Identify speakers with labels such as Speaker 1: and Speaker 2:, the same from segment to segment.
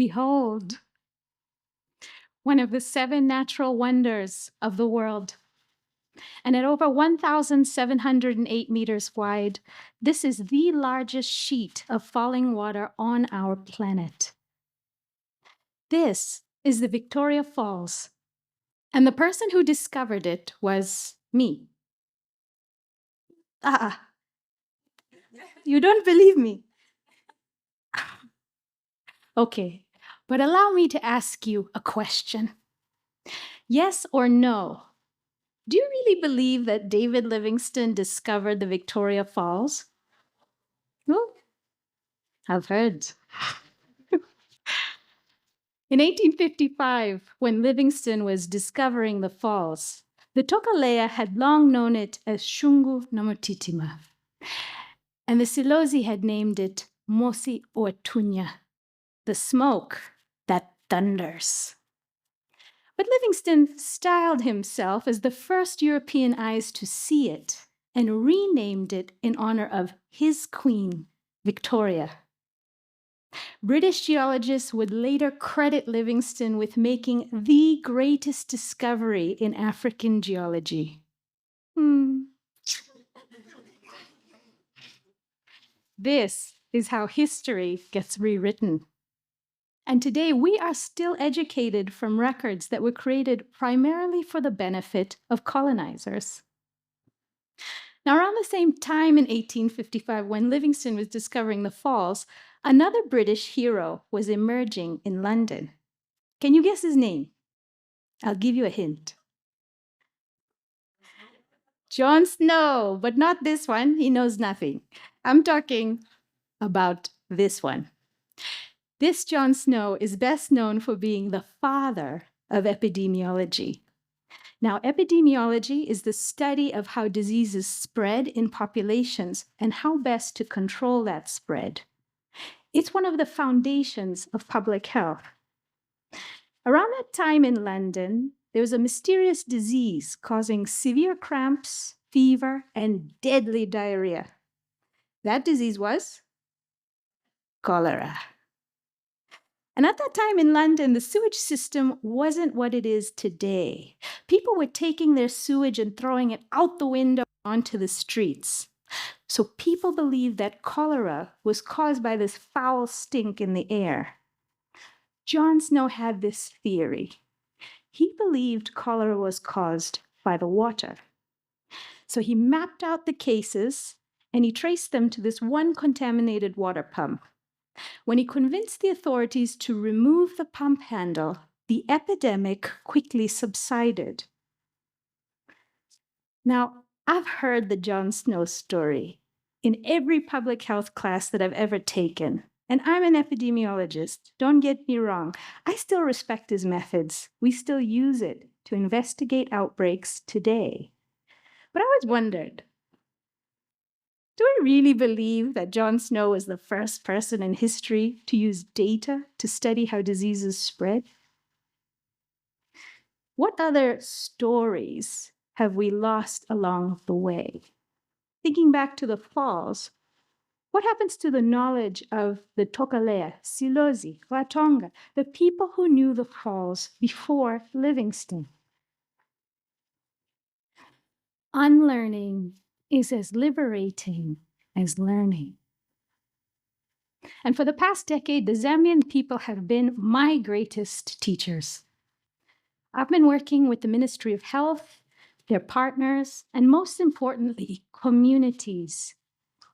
Speaker 1: behold, one of the 7 natural wonders of the world. And at over 1,708 meters wide, this is the largest sheet of falling water on our planet. This is the Victoria Falls, and the person who discovered it was me. You don't believe me? Okay, but allow me to ask you a question. Yes or no? Do you really believe that David Livingstone discovered the Victoria Falls? Well, I've heard. In 1855, when Livingstone was discovering the falls, the Tokalea had long known it as Shungu Namutitima, and the Silozi had named it Mosi Oatunya, the smoke that thunders. But Livingstone styled himself as the first European eyes to see it and renamed it in honor of his queen, Victoria. British geologists would later credit Livingstone with making the greatest discovery in African geology. This is how history gets rewritten. And today we are still educated from records that were created primarily for the benefit of colonizers. Now, around the same time in 1855, when Livingstone was discovering the falls, another British hero was emerging in London. Can you guess his name? I'll give you a hint. Jon Snow, but not this one. He knows nothing. I'm talking about this one. This Jon Snow is best known for being the father of epidemiology. Now, epidemiology is the study of how diseases spread in populations and how best to control that spread. It's one of the foundations of public health. Around that time in London, there was a mysterious disease causing severe cramps, fever, and deadly diarrhea. That disease was cholera. And at that time in London, the sewage system wasn't what it is today. People were taking their sewage and throwing it out the window onto the streets. So people believed that cholera was caused by this foul stink in the air. Jon Snow had this theory. He believed cholera was caused by the water. So he mapped out the cases and he traced them to this one contaminated water pump. When he convinced the authorities to remove the pump handle, the epidemic quickly subsided. Now, I've heard the Jon Snow story in every public health class that I've ever taken, and I'm an epidemiologist. Don't get me wrong. I still respect his methods. We still use it to investigate outbreaks today. But I always wondered, do I really believe that Jon Snow was the first person in history to use data to study how diseases spread? What other stories have we lost along the way? Thinking back to the falls, what happens to the knowledge of the Tokalea, Silozi, Ratonga, the people who knew the falls before Livingstone? Unlearning is as liberating as learning. And for the past decade, the Zambian people have been my greatest teachers. I've been working with the Ministry of Health, their partners, and most importantly, communities.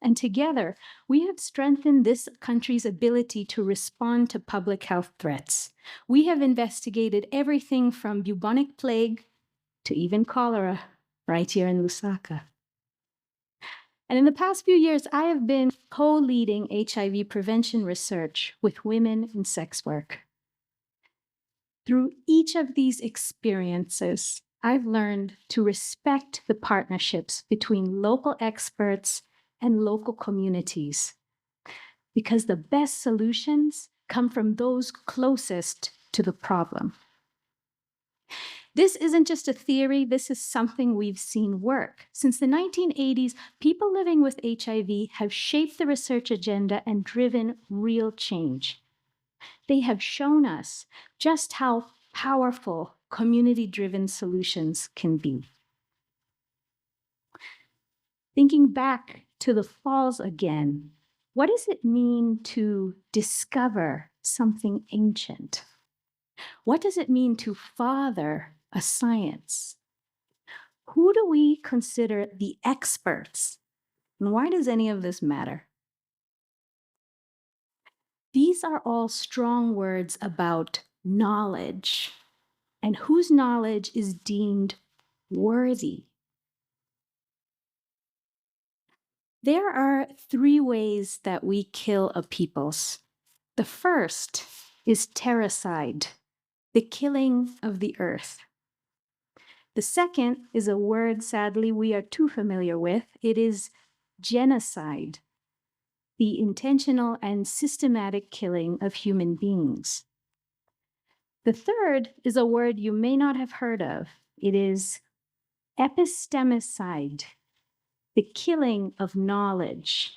Speaker 1: And together, we have strengthened this country's ability to respond to public health threats. We have investigated everything from bubonic plague to even cholera right here in Lusaka. And in the past few years, I have been co-leading HIV prevention research with women in sex work. Through each of these experiences, I've learned to respect the partnerships between local experts and local communities, because the best solutions come from those closest to the problem. This isn't just a theory, this is something we've seen work. Since the 1980s, people living with HIV have shaped the research agenda and driven real change. They have shown us just how powerful community-driven solutions can be. Thinking back to the falls again, what does it mean to discover something ancient? What does it mean to father a science? Who do we consider the experts? And why does any of this matter? These are all strong words about knowledge and whose knowledge is deemed worthy. There are 3 ways that we kill a peoples. The first is terracide, the killing of the earth. The second is a word, sadly, we are too familiar with. It is genocide, the intentional and systematic killing of human beings. The third is a word you may not have heard of. It is epistemicide, the killing of knowledge.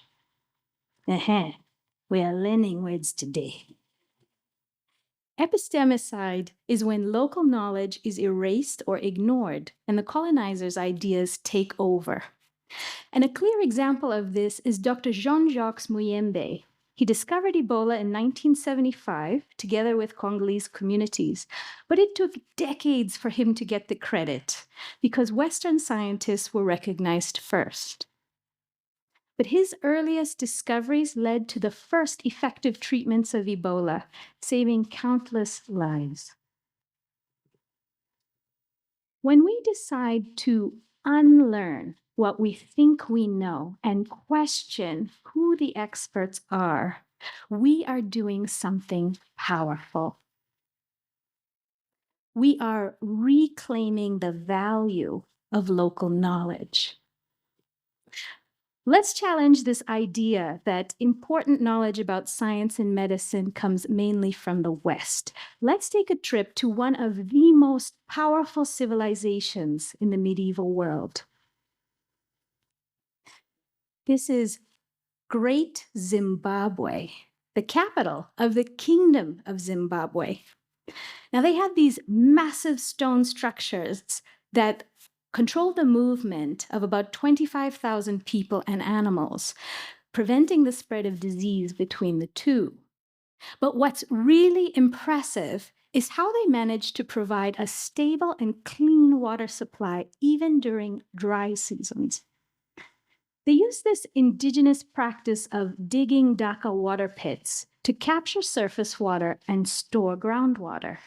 Speaker 1: We are learning words today. Epistemicide is when local knowledge is erased or ignored and the colonizers' ideas take over. And a clear example of this is Dr. Jean-Jacques Muyembe. He discovered Ebola in 1975 together with Congolese communities, but it took decades for him to get the credit because Western scientists were recognized first. But his earliest discoveries led to the first effective treatments of Ebola, saving countless lives. When we decide to unlearn what we think we know and question who the experts are, we are doing something powerful. We are reclaiming the value of local knowledge. Let's challenge this idea that important knowledge about science and medicine comes mainly from the West. Let's take a trip to one of the most powerful civilizations in the medieval world. This is Great Zimbabwe, the capital of the Kingdom of Zimbabwe. Now, they had these massive stone structures that controlled the movement of about 25,000 people and animals, preventing the spread of disease between the two. But what's really impressive is how they managed to provide a stable and clean water supply even during dry seasons. They used this indigenous practice of digging Dhaka water pits to capture surface water and store groundwater.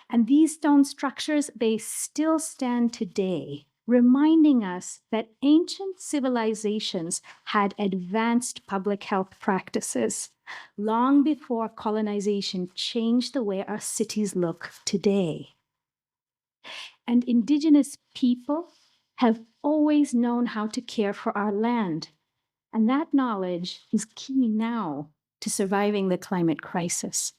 Speaker 1: And these stone structures, they still stand today, reminding us that ancient civilizations had advanced public health practices long before colonization changed the way our cities look today. And indigenous people have always known how to care for our land, and that knowledge is key now to surviving the climate crisis.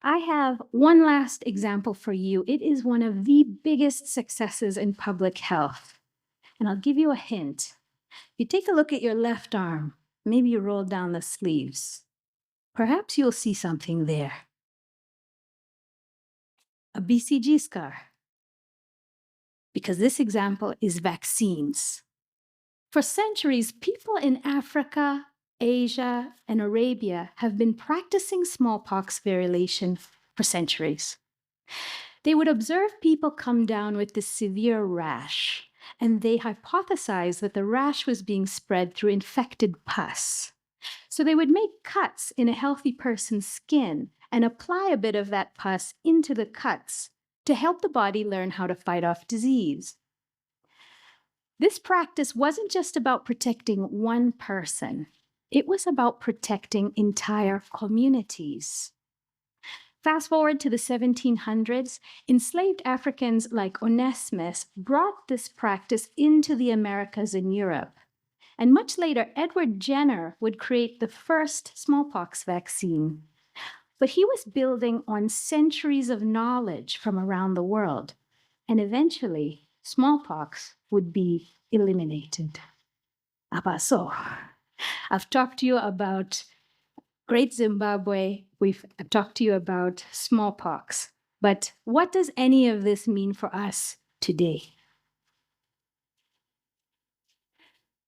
Speaker 1: I have one last example for you. It is one of the biggest successes in public health. And I'll give you a hint. If you take a look at your left arm, maybe you roll down the sleeves. Perhaps you'll see something there. A BCG scar. Because this example is vaccines. For centuries, people in Africa, Asia, and Arabia have been practicing smallpox vaccination for centuries. They would observe people come down with this severe rash, and they hypothesized that the rash was being spread through infected pus. So they would make cuts in a healthy person's skin and apply a bit of that pus into the cuts to help the body learn how to fight off disease. This practice wasn't just about protecting one person. It was about protecting entire communities. Fast forward to the 1700s, enslaved Africans like Onesimus brought this practice into the Americas and Europe. And much later, Edward Jenner would create the first smallpox vaccine. But he was building on centuries of knowledge from around the world. And eventually, smallpox would be eliminated. So, I've talked to you about Great Zimbabwe, I've talked to you about smallpox, but what does any of this mean for us today?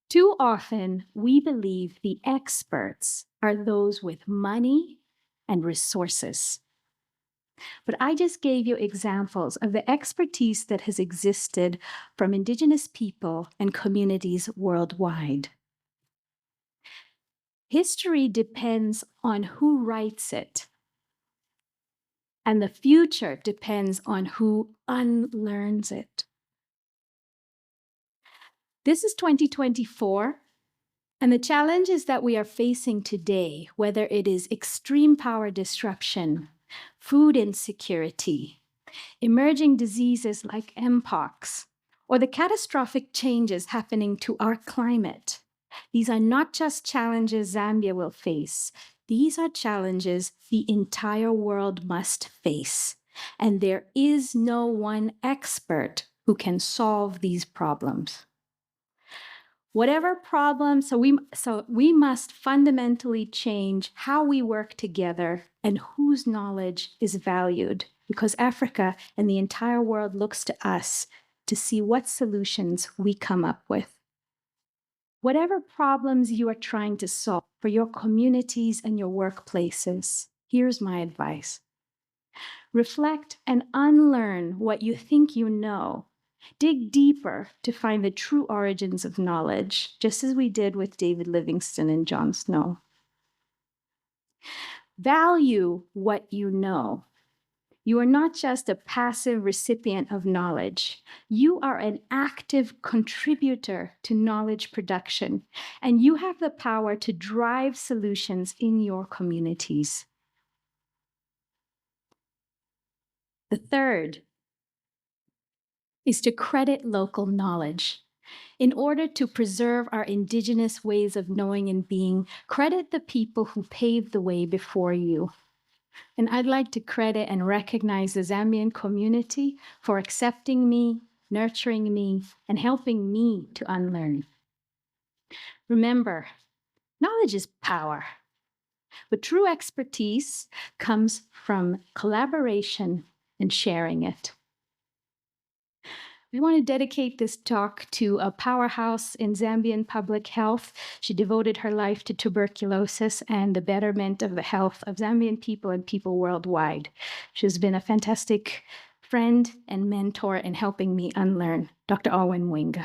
Speaker 1: Too often, we believe the experts are those with money and resources. But I just gave you examples of the expertise that has existed from Indigenous people and communities worldwide. History depends on who writes it, and the future depends on who unlearns it. This is 2024, and the challenges that we are facing today, whether it is extreme power disruption, food insecurity, emerging diseases like mpox, or the catastrophic changes happening to our climate. These are not just challenges Zambia will face. These are challenges the entire world must face. And there is no one expert who can solve these problems. Whatever problem, so we must fundamentally change how we work together and whose knowledge is valued, because Africa and the entire world looks to us to see what solutions we come up with. Whatever problems you are trying to solve for your communities and your workplaces, here's my advice. Reflect and unlearn what you think you know. Dig deeper to find the true origins of knowledge, just as we did with David Livingstone and John Snow. Value what you know. You are not just a passive recipient of knowledge. You are an active contributor to knowledge production, and you have the power to drive solutions in your communities. The third is to credit local knowledge. In order to preserve our Indigenous ways of knowing and being, credit the people who paved the way before you. And I'd like to credit and recognize the Zambian community for accepting me, nurturing me, and helping me to unlearn. Remember, knowledge is power, but true expertise comes from collaboration and sharing it. I want to dedicate this talk to a powerhouse in Zambian public health. She devoted her life to tuberculosis and the betterment of the health of Zambian people and people worldwide. She's been a fantastic friend and mentor in helping me unlearn. Dr. Owen Mwinga.